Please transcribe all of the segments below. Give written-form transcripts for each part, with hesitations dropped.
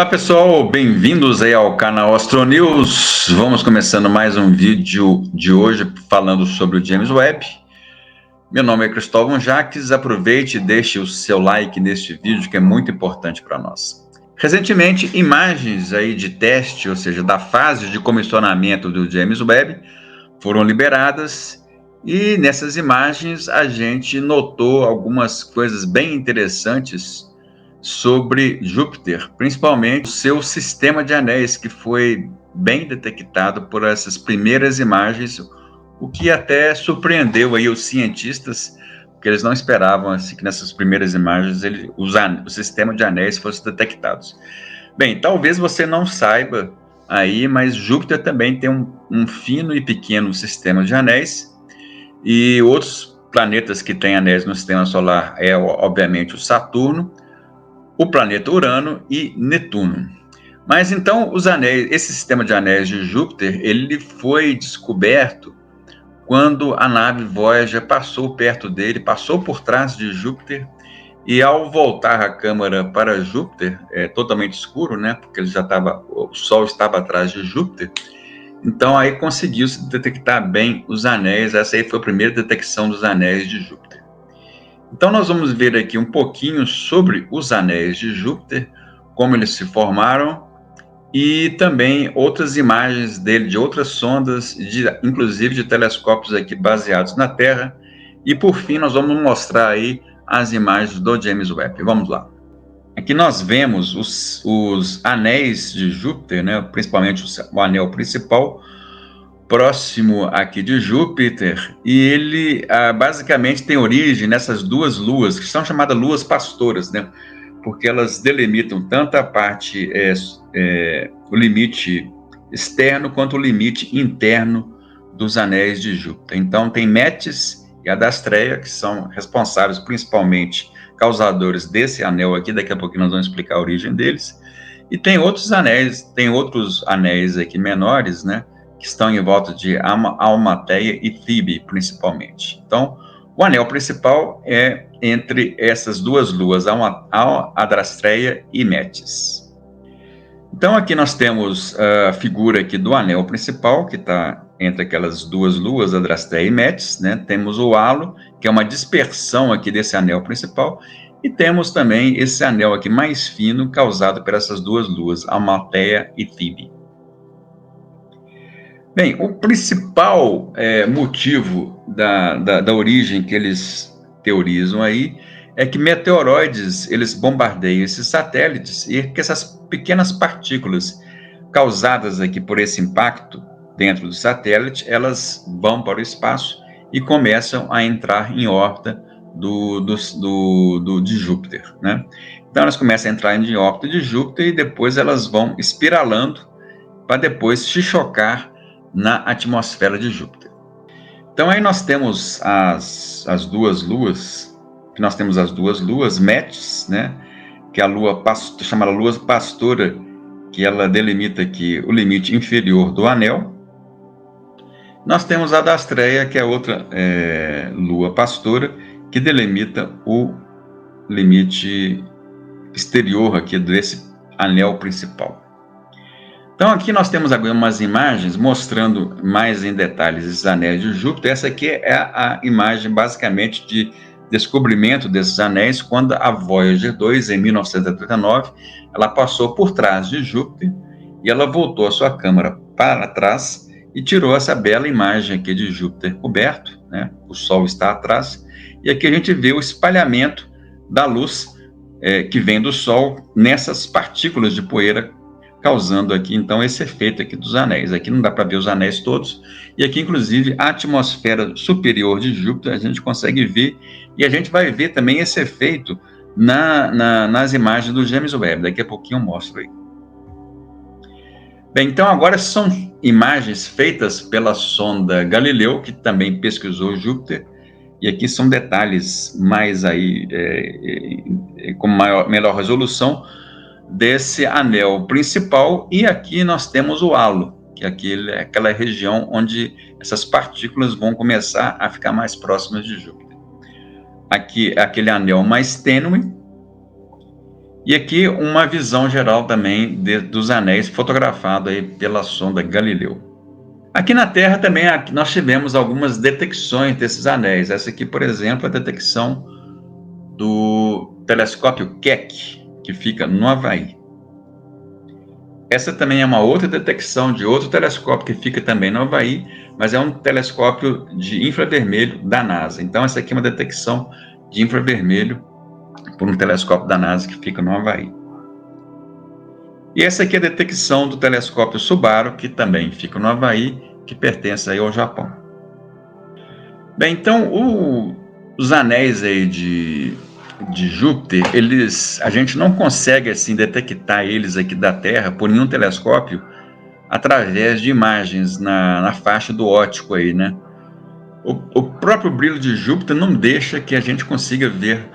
Olá pessoal, bem-vindos aí ao canal Astronews. Vamos começando mais um vídeo de hoje falando sobre o James Webb. Meu nome é Cristóvão Jaques, aproveite e deixe o seu like neste vídeo que é muito importante para nós. Recentemente, imagens aí de teste, ou seja, da fase de comissionamento do James Webb, foram liberadas e nessas imagens a gente notou algumas coisas bem interessantes sobre Júpiter, principalmente o seu sistema de anéis, que foi bem detectado por essas primeiras imagens, o que até surpreendeu aí os cientistas, porque eles não esperavam assim, que nessas primeiras imagens o sistema de anéis fosse detectado. Bem, talvez você não saiba aí, mas Júpiter também tem um fino e pequeno sistema de anéis, e outros planetas que têm anéis no sistema solar é, obviamente, o Saturno, o planeta Urano e Netuno. Mas então os anéis, esse sistema de anéis de Júpiter, ele foi descoberto quando a nave Voyager passou perto dele, passou por trás de Júpiter, e ao voltar a câmera para Júpiter, totalmente escuro, né, porque o Sol estava atrás de Júpiter, então aí conseguiu-se detectar bem os anéis. Essa aí foi a primeira detecção dos anéis de Júpiter. Então nós vamos ver aqui um pouquinho sobre os anéis de Júpiter, como eles se formaram, e também outras imagens dele de outras sondas, inclusive de telescópios aqui baseados na Terra. E por fim nós vamos mostrar aí as imagens do James Webb. Vamos lá. Aqui nós vemos os anéis de Júpiter, né? Principalmente o anel principal, próximo aqui de Júpiter, e ele basicamente tem origem nessas duas luas, que são chamadas luas pastoras, né? Porque elas delimitam tanto a parte, o limite externo, quanto o limite interno dos anéis de Júpiter. Então tem Metis e Adastreia, que são responsáveis principalmente, causadores desse anel aqui, daqui a pouco nós vamos explicar a origem deles, e tem outros anéis aqui menores, né? Que estão em volta de Almateia e Fibe, principalmente. Então, o anel principal é entre essas duas luas, Adrastreia e Metis. Então, aqui nós temos a figura aqui do anel principal, que está entre aquelas duas luas, Adrastreia e Metis, né? Temos o halo, que é uma dispersão aqui desse anel principal, e temos também esse anel aqui mais fino, causado por essas duas luas, Almateia e Fibe. Bem, o principal motivo da origem que eles teorizam aí é que meteoroides, eles bombardeiam esses satélites, e que essas pequenas partículas causadas aqui por esse impacto dentro do satélite, elas vão para o espaço e começam a entrar em órbita de Júpiter, né? Então elas começam a entrar em órbita de Júpiter e depois elas vão espiralando para depois se chocar na atmosfera de Júpiter. Então aí nós temos as duas luas, Metis, né, que é a lua chamada lua pastora, que ela delimita aqui o limite inferior do anel. Nós temos a Adastreia, que é outra lua pastora, que delimita o limite exterior aqui desse anel principal. Então aqui nós temos algumas imagens mostrando mais em detalhes esses anéis de Júpiter. Essa aqui é a imagem basicamente de descobrimento desses anéis, quando a Voyager 2, em 1989, ela passou por trás de Júpiter e ela voltou a sua câmera para trás e tirou essa bela imagem aqui de Júpiter coberto, né? O Sol está atrás, e aqui a gente vê o espalhamento da luz que vem do Sol nessas partículas de poeira, causando aqui, então, esse efeito aqui dos anéis. Aqui não dá para ver os anéis todos, e aqui, inclusive, a atmosfera superior de Júpiter a gente consegue ver, e a gente vai ver também esse efeito nas imagens do James Webb. Daqui a pouquinho eu mostro aí. Bem, então agora são imagens feitas pela sonda Galileu, que também pesquisou Júpiter, e aqui são detalhes mais aí, com melhor resolução, desse anel principal, e aqui nós temos o halo, que é aquela região onde essas partículas vão começar a ficar mais próximas de Júpiter. Aqui é aquele anel mais tênue, E aqui uma visão geral também dos anéis fotografado aí pela sonda Galileu. Aqui na Terra também nós tivemos algumas detecções desses anéis. Essa aqui, por exemplo, é a detecção do telescópio Keck, que fica no Havaí. Essa também é uma outra detecção de outro telescópio que fica também no Havaí, mas é um telescópio de infravermelho da NASA. Então, essa aqui é uma detecção de infravermelho por um telescópio da NASA que fica no Havaí. E essa aqui é a detecção do telescópio Subaru, que também fica no Havaí, que pertence aí ao Japão. Bem, então, os anéis aí de Júpiter, a gente não consegue assim detectar eles aqui da Terra por nenhum telescópio através de imagens na faixa do óptico aí, né? O próprio brilho de Júpiter não deixa que a gente consiga ver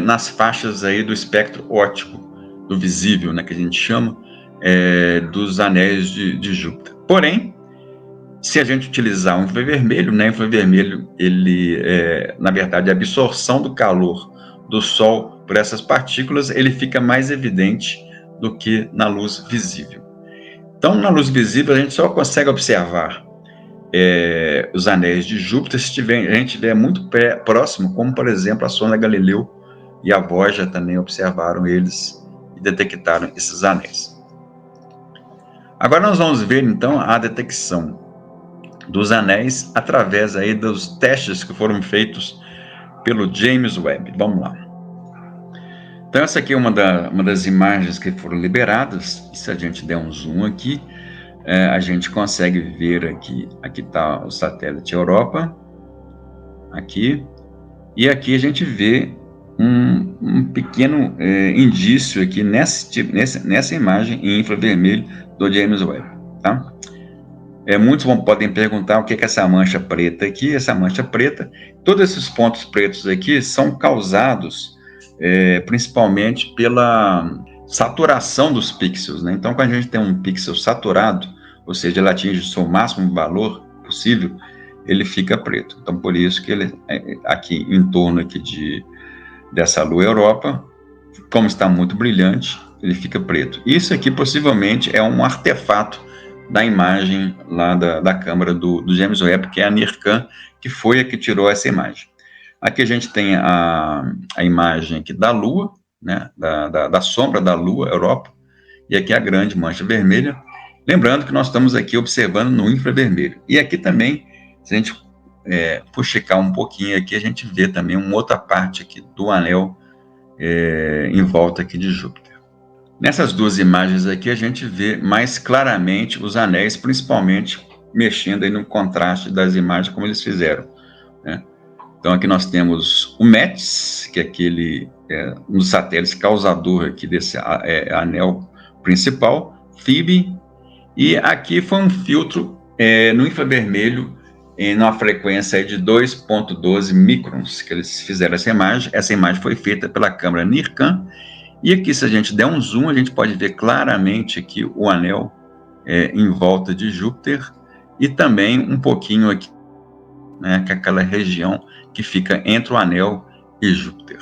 nas faixas aí do espectro óptico, do visível, né, que a gente chama, dos anéis de Júpiter. Porém, se a gente utilizar o infravermelho, né, o infravermelho, ele, na verdade, a absorção do calor do Sol por essas partículas, ele fica mais evidente do que na luz visível. Então, na luz visível, a gente só consegue observar os anéis de Júpiter se a gente estiver muito próximo, como, por exemplo, a sonda Galileu e a Voyager também observaram eles e detectaram esses anéis. Agora nós vamos ver, então, a detecção dos anéis através aí dos testes que foram feitos pelo James Webb. Vamos lá. Então, essa aqui é uma das imagens que foram liberadas. Se a gente der um zoom aqui, a gente consegue ver aqui está o satélite Europa, aqui, e aqui a gente vê um pequeno indício aqui nessa imagem em infravermelho do James Webb, tá? Muitos podem perguntar o que é essa mancha preta aqui. Essa mancha preta, todos esses pontos pretos aqui são causados principalmente pela saturação dos pixels, né? Então, quando a gente tem um pixel saturado, ou seja, ele atinge o seu máximo valor possível, ele fica preto. Então, por isso que ele aqui em torno aqui dessa lua Europa, como está muito brilhante, ele fica preto. Isso aqui possivelmente é um artefato da imagem lá da câmera do James Webb, que é a NIRCam, que foi a que tirou essa imagem. Aqui a gente tem a imagem aqui da Lua, né, da sombra da Lua, Europa, e aqui a grande mancha vermelha. Lembrando que nós estamos aqui observando no infravermelho. E aqui também, se a gente fuxicar um pouquinho aqui, a gente vê também uma outra parte aqui do anel em volta aqui de Júpiter. Nessas duas imagens aqui, a gente vê mais claramente os anéis, principalmente mexendo aí no contraste das imagens, como eles fizeram, né? Então, aqui nós temos o METS, que é aquele um dos satélites causador aqui desse anel principal, FIB, e aqui foi um filtro no infravermelho numa frequência de 2,12 microns, que eles fizeram essa imagem. Essa imagem foi feita pela câmera NIRCam, e aqui, se a gente der um zoom, a gente pode ver claramente aqui o anel em volta de Júpiter, e também um pouquinho aqui, né, que é aquela região que fica entre o anel e Júpiter.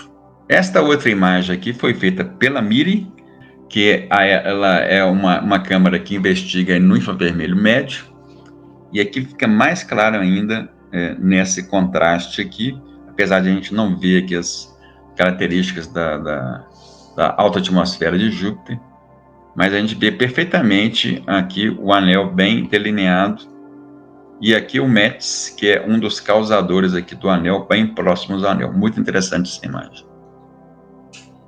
Esta outra imagem aqui foi feita pela MIRI, que ela é uma câmera que investiga no infravermelho médio, e aqui fica mais claro ainda nesse contraste aqui, apesar de a gente não ver aqui as características da alta atmosfera de Júpiter, mas a gente vê perfeitamente aqui o anel bem delineado, e aqui o METS, que é um dos causadores aqui do anel, bem próximo ao anel. Muito interessante essa imagem.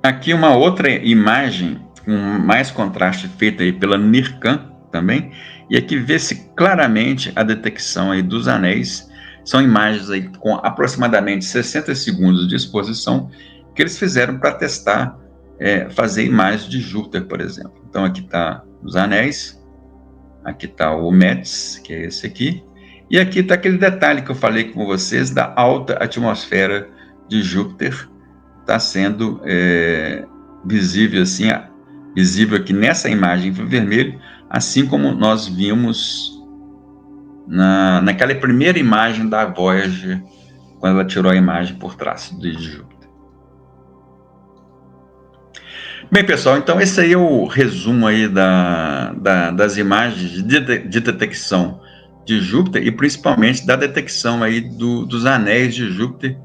Aqui uma outra imagem com mais contraste feita aí pela NIRCam também, e aqui vê-se claramente a detecção aí dos anéis. São imagens aí com aproximadamente 60 segundos de exposição que eles fizeram para testar fazer imagens de Júpiter, por exemplo. Então aqui está os anéis, aqui está o METS, que é esse aqui, e aqui está aquele detalhe que eu falei com vocês da alta atmosfera de Júpiter, está sendo visível assim, visível aqui nessa imagem em vermelho, assim como nós vimos naquela primeira imagem da Voyager, quando ela tirou a imagem por trás de Júpiter. Bem, pessoal, então esse aí é o resumo aí das imagens de detecção de Júpiter e principalmente da detecção aí dos anéis de Júpiter.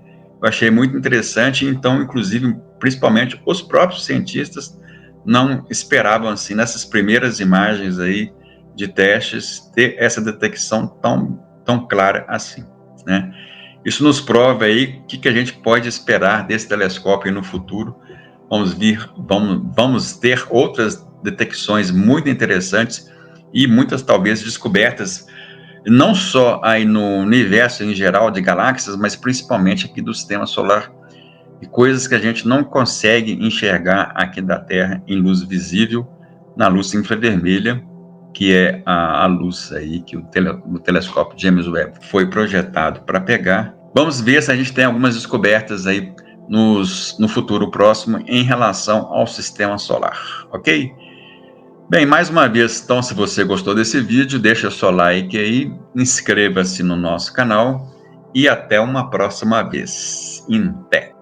Eu achei muito interessante, então, inclusive, principalmente os próprios cientistas não esperavam, assim, nessas primeiras imagens aí de testes, ter essa detecção tão clara assim, né? Isso nos prova aí o que a gente pode esperar desse telescópio no futuro. Vamos ter outras detecções muito interessantes e muitas talvez descobertas, não só aí no universo em geral de galáxias, mas principalmente aqui do sistema solar, e coisas que a gente não consegue enxergar aqui da Terra em luz visível, na luz infravermelha, que é a luz aí que o telescópio James Webb foi projetado para pegar. Vamos ver se a gente tem algumas descobertas aí no futuro próximo em relação ao sistema solar, ok? Bem, mais uma vez, então, se você gostou desse vídeo, deixa seu like aí, inscreva-se no nosso canal e até uma próxima vez. Até!